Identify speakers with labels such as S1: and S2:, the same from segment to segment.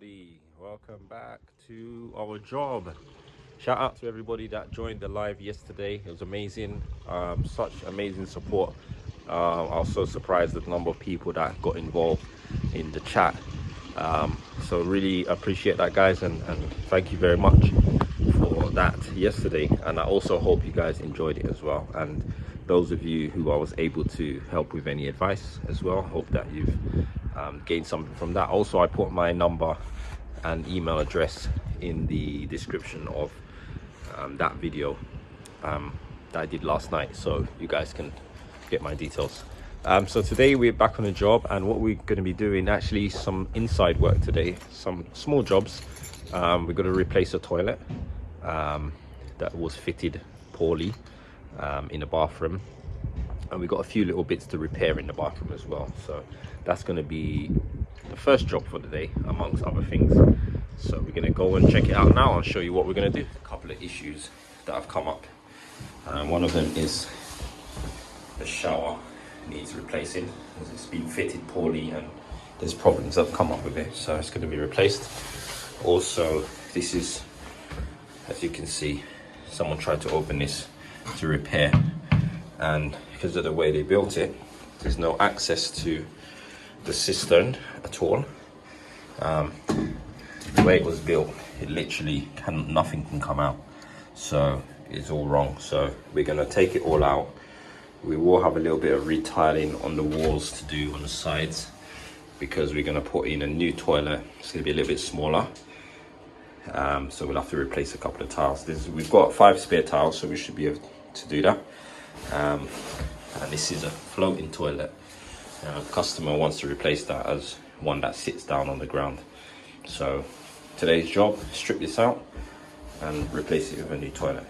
S1: everybody. Welcome back to our job. Shout out to everybody that joined the live yesterday. It was amazing. Such amazing support. I was so surprised at the number of people that got involved in the chat. So really appreciate that, guys, and thank you very much for that yesterday. And I also hope you guys enjoyed it as well. And those of you who I was able to help with any advice as well, hope that you've gained something from that. Also, I put my number and email address in the description of that video that I did last night, so you guys can get my details. So today we're back on the job, and what we're going to be doing, actually some inside work today, some small jobs. We're going to replace a toilet that was fitted poorly in the bathroom, and we got a few little bits to repair in the bathroom as well. So that's going to be the first job for the day, amongst other things. So we're going to go and check it out now and show you what we're going to do. A couple of issues that have come up, and one of them is the shower needs replacing, as it's been fitted poorly and there's problems that have come up with it, so it's going to be replaced. Also, this is, as you can see, someone tried to open this to repair, and because of the way they built it, there's no access to the cistern at all. The way it was built, it literally nothing can come out, so it's all wrong. So we're going to take it all out. We will have a little bit of retiling on the walls to do on the sides, because we're going to put in a new toilet. It's going to be a little bit smaller, so we'll have to replace a couple of tiles. We've got 5 spare tiles, so we should be able to do that. And this is a floating toilet. Customer wants to replace that as one that sits down on the ground. So today's job, strip this out and replace it with a new toilet.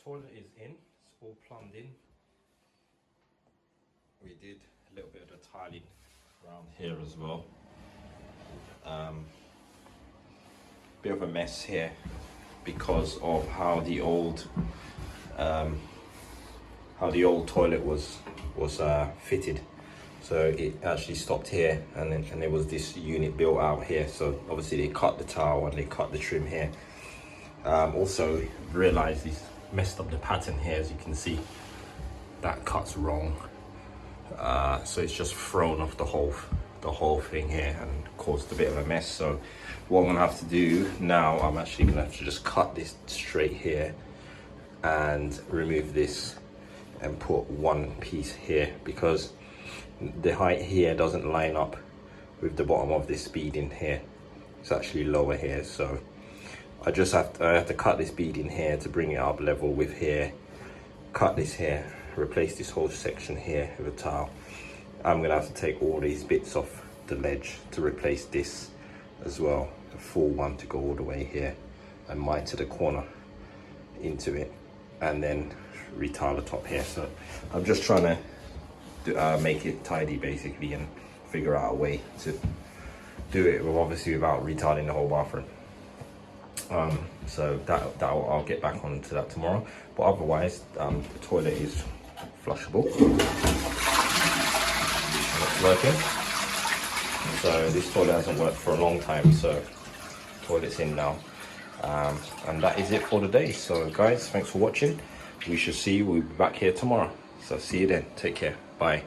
S1: toilet is in, it's all plumbed in. We did a little bit of the tiling around here as well. Bit of a mess here because of how the old toilet was fitted. So it actually stopped here, and there was this unit built out here. So obviously they cut the tile and they cut the trim here. Also realized this messed up the pattern here, as you can see. That cut's wrong. So it's just thrown off the whole thing here and caused a bit of a mess. So what I'm gonna have to do now, I'm actually gonna have to just cut this straight here and remove this and put one piece here, because the height here doesn't line up with the bottom of this beading here. It's actually lower here, so I have to cut this beading here to bring it up level with here, cut this here, replace this whole section here with a tile. I'm gonna have to take all these bits off the ledge to replace this as well, a full one to go all the way here and mine to the corner into it, and then retile the top here. So I'm just trying to make it tidy basically and figure out a way to do it, obviously without retiling the whole bathroom. So I'll get back onto that tomorrow, but otherwise the toilet is flushable and it's working. So this toilet hasn't worked for a long time, so toilet's in now. And that is it for the day. So guys, thanks for watching. We'll be back here tomorrow. So see you then. Take care. Bye.